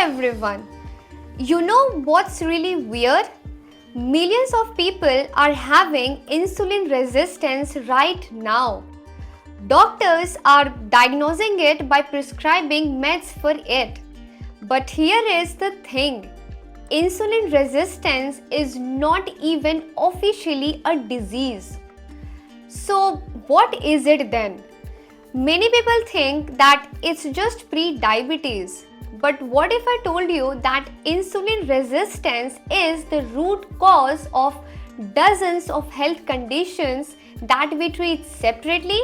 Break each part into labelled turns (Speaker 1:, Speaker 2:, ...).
Speaker 1: everyone. You know what's really weird? Millions of people are having insulin resistance right now. Doctors are diagnosing it by prescribing meds for it. But here is the thing. Insulin resistance is not even officially a disease. So what is it then? Many people think that it's just pre-diabetes. But what if I told you that insulin resistance is the root cause of dozens of health conditions that we treat separately?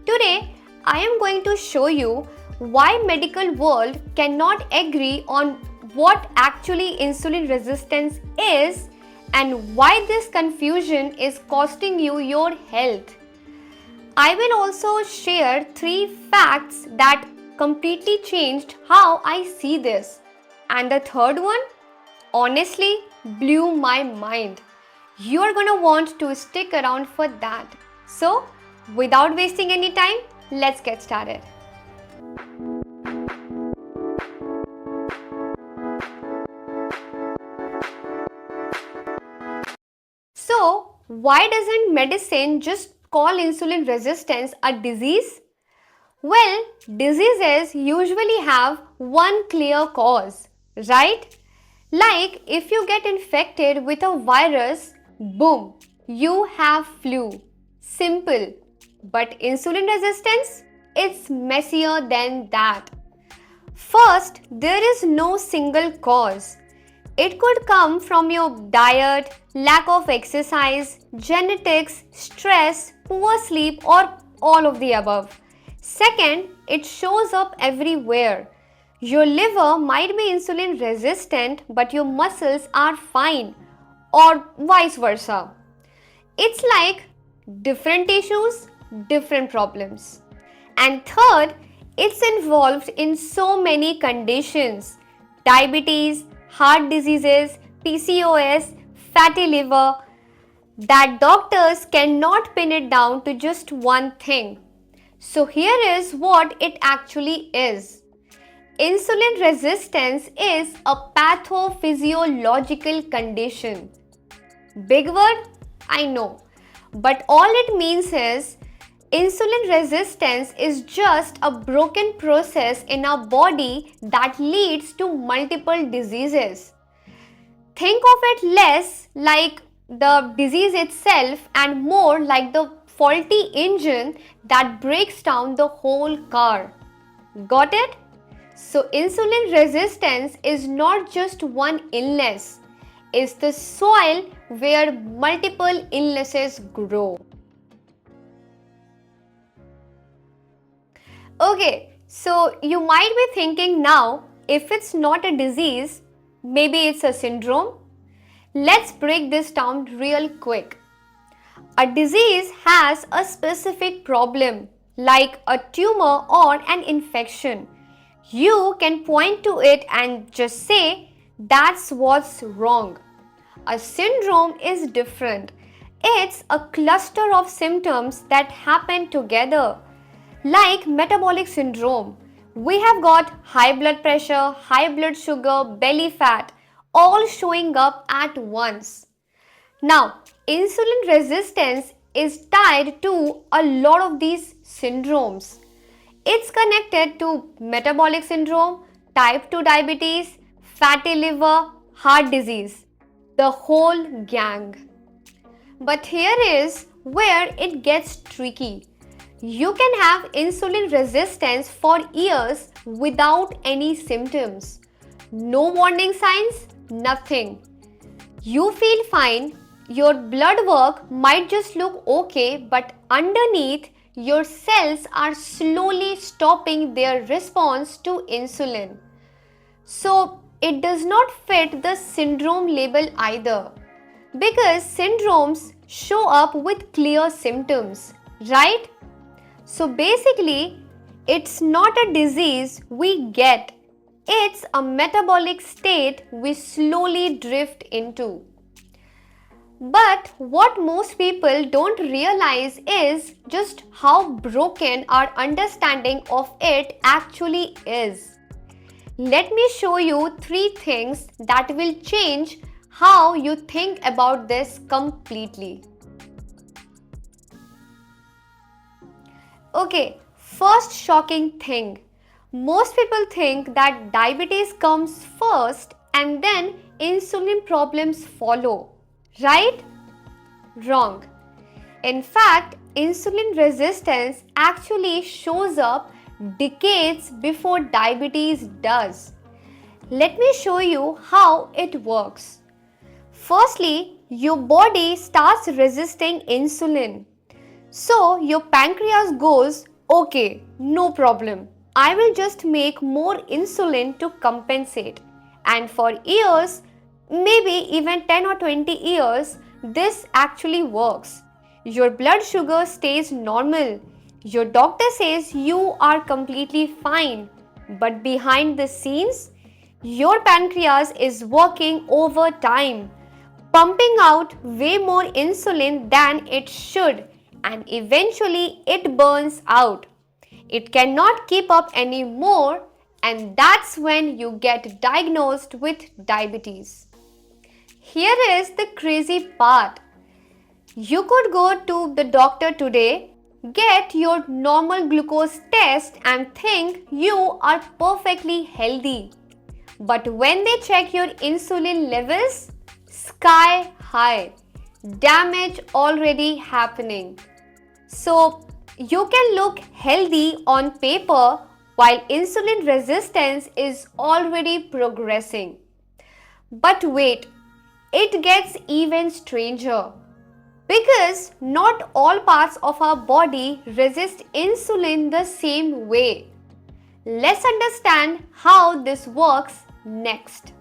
Speaker 1: Today, I am going to show you why medical world cannot agree on what actually insulin resistance is and why this confusion is costing you your health. I will also share 3 facts that completely changed how I see this. And the third one, honestly, blew my mind. You are gonna want to stick around for that. So, without wasting any time, let's get started. So, why doesn't medicine just call insulin resistance a disease? Well, diseases usually have one clear cause, right? Like if you get infected with a virus, boom, you have flu. Simple. But insulin resistance? It's messier than that. First, there is no single cause. It could come from your diet, lack of exercise, genetics, stress, poor sleep, or all of the above. Second, it shows up everywhere. Your liver might be insulin resistant, but your muscles are fine, or vice versa. It's like different tissues, different problems. And third, it's involved in so many conditions: diabetes, heart diseases, PCOS, fatty liver, that doctors cannot pin it down to just one thing. So here is what it actually is. Insulin resistance is a pathophysiological condition. Big word? I know. But all it means is insulin resistance is just a broken process in our body that leads to multiple diseases. Think of it less like the disease itself and more like the faulty engine that breaks down the whole car. Got it? So insulin resistance is not just one illness. It's the soil where multiple illnesses grow. Okay, so you might be thinking now, if it's not a disease, maybe it's a syndrome. Let's break this down real quick. A disease has a specific problem, like a tumor or an infection. You can point to it and just say, that's what's wrong. A syndrome is different. It's a cluster of symptoms that happen together. Like metabolic syndrome, we have got high blood pressure, high blood sugar, belly fat, all showing up at once. Now, insulin resistance is tied to a lot of these syndromes. It's connected to metabolic syndrome, type 2 diabetes, fatty liver, heart disease, the whole gang. But here is where it gets tricky. You can have insulin resistance for years without any symptoms. No warning signs, nothing. You feel fine, your blood work might just look okay, but underneath, your cells are slowly stopping their response to insulin. So, it does not fit the syndrome label either, because syndromes show up with clear symptoms, right? So basically, it's not a disease we get, it's a metabolic state we slowly drift into. But what most people don't realize is just how broken our understanding of it actually is. Let me show you 3 things that will change how you think about this completely. Okay, first shocking thing. Most people think that diabetes comes first and then insulin problems follow. Right? Wrong. In fact, insulin resistance actually shows up decades before diabetes does. Let me show you how it works. Firstly, your body starts resisting insulin. So your pancreas goes, okay, no problem. I will just make more insulin to compensate. And for years, maybe even 10 or 20 years, this actually works. Your blood sugar stays normal. Your doctor says you are completely fine. But behind the scenes, your pancreas is working overtime, pumping out way more insulin than it should, and eventually it burns out. It cannot keep up anymore, and that's when you get diagnosed with diabetes. Here is the crazy part. You could go to the doctor today, get your normal glucose test, and think you are perfectly healthy. But when they check your insulin levels, sky high. Damage already happening. So, you can look healthy on paper while insulin resistance is already progressing. But wait, it gets even stranger. Because not all parts of our body resist insulin the same way. Let's understand how this works next.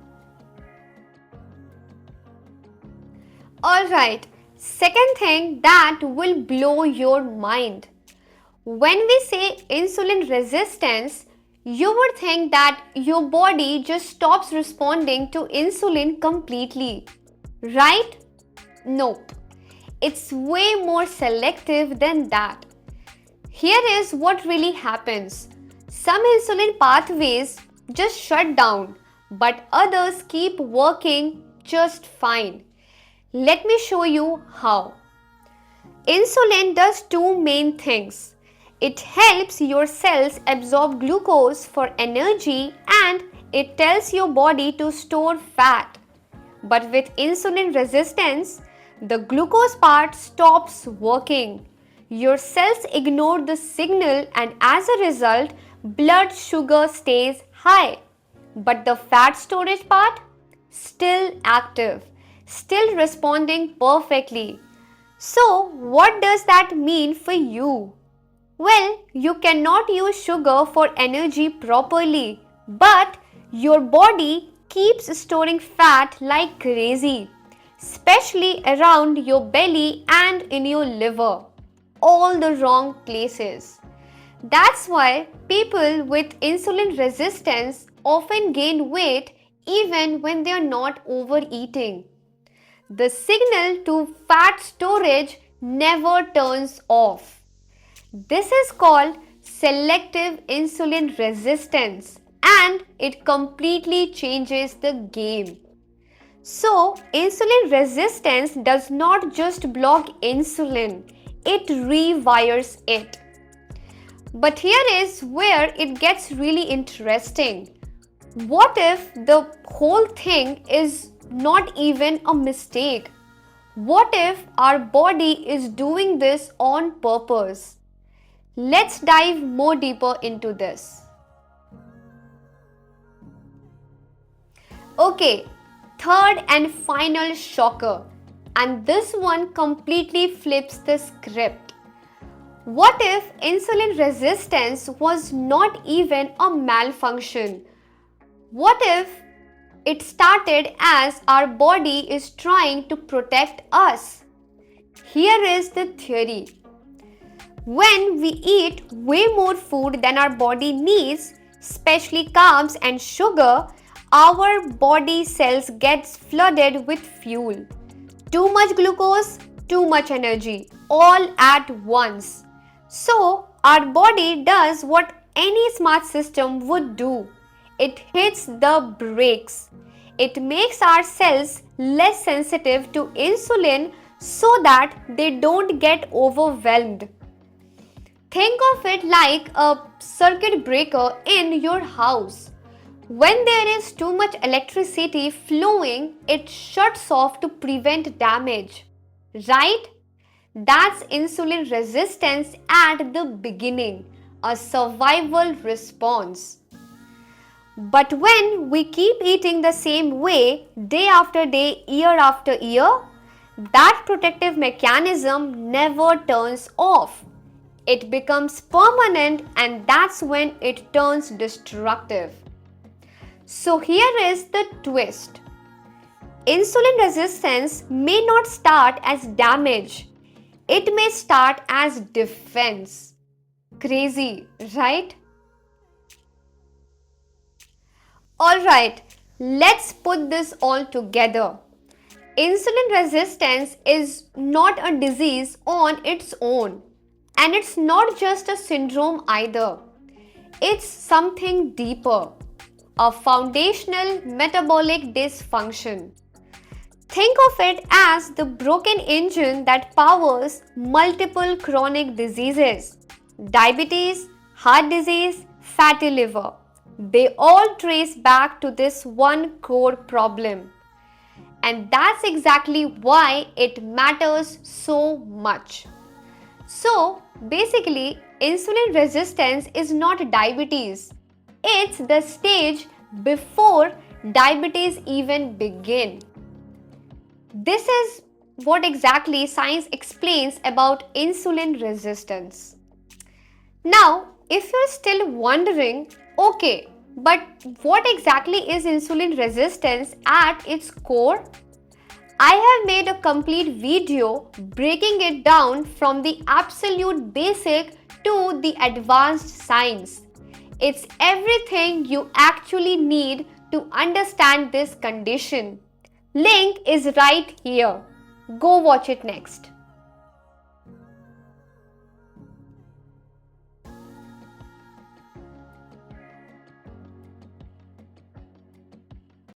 Speaker 1: Alright, second thing that will blow your mind. When we say insulin resistance, you would think that your body just stops responding to insulin completely. Right? Nope. It's way more selective than that. Here is what really happens. Some insulin pathways just shut down, but others keep working just fine. Let me show you how. Insulin does two main things. It helps your cells absorb glucose for energy and it tells your body to store fat. But with insulin resistance, the glucose part stops working. Your cells ignore the signal and as a result, blood sugar stays high. But the fat storage part, still active, still responding perfectly. So, what does that mean for you? Well, you cannot use sugar for energy properly, but your body keeps storing fat like crazy, especially around your belly and in your liver. All the wrong places. That's why people with insulin resistance often gain weight even when they are not overeating. The signal to fat storage never turns off. This is called selective insulin resistance and it completely changes the game. So, insulin resistance does not just block insulin, it rewires it. But here is where it gets really interesting. What if the whole thing is not even a mistake? What if our body is doing this on purpose? Let's dive more deeper into this. Okay, third and final shocker, and this one completely flips the script. What if insulin resistance was not even a malfunction? What if it started as our body is trying to protect us? Here is the theory. When we eat way more food than our body needs, especially carbs and sugar, our body cells gets flooded with fuel. Too much glucose, too much energy, all at once. So, our body does what any smart system would do. it hits the brakes. It makes our cells less sensitive to insulin so that they don't get overwhelmed. Think of it like a circuit breaker in your house. When there is too much electricity flowing, it shuts off to prevent damage. Right? That's insulin resistance at the beginning, a survival response. But when we keep eating the same way, day after day, year after year, that protective mechanism never turns off. It becomes permanent, and that's when it turns destructive. So here is the twist. Insulin resistance may not start as damage. It may start as defense. Crazy, right? Alright, let's put this all together. Insulin resistance is not a disease on its own, and it's not just a syndrome either. It's something deeper, a foundational metabolic dysfunction. Think of it as the broken engine that powers multiple chronic diseases: diabetes, heart disease, fatty liver. They all trace back to this one core problem. And that's exactly why it matters so much. So, basically, insulin resistance is not diabetes. It's the stage before diabetes even begins. This is what exactly science explains about insulin resistance. Now, if you're still wondering, okay, but what exactly is insulin resistance at its core? I have made a complete video breaking it down from the absolute basic to the advanced science. It's everything you actually need to understand this condition. Link is right here. Go watch it next.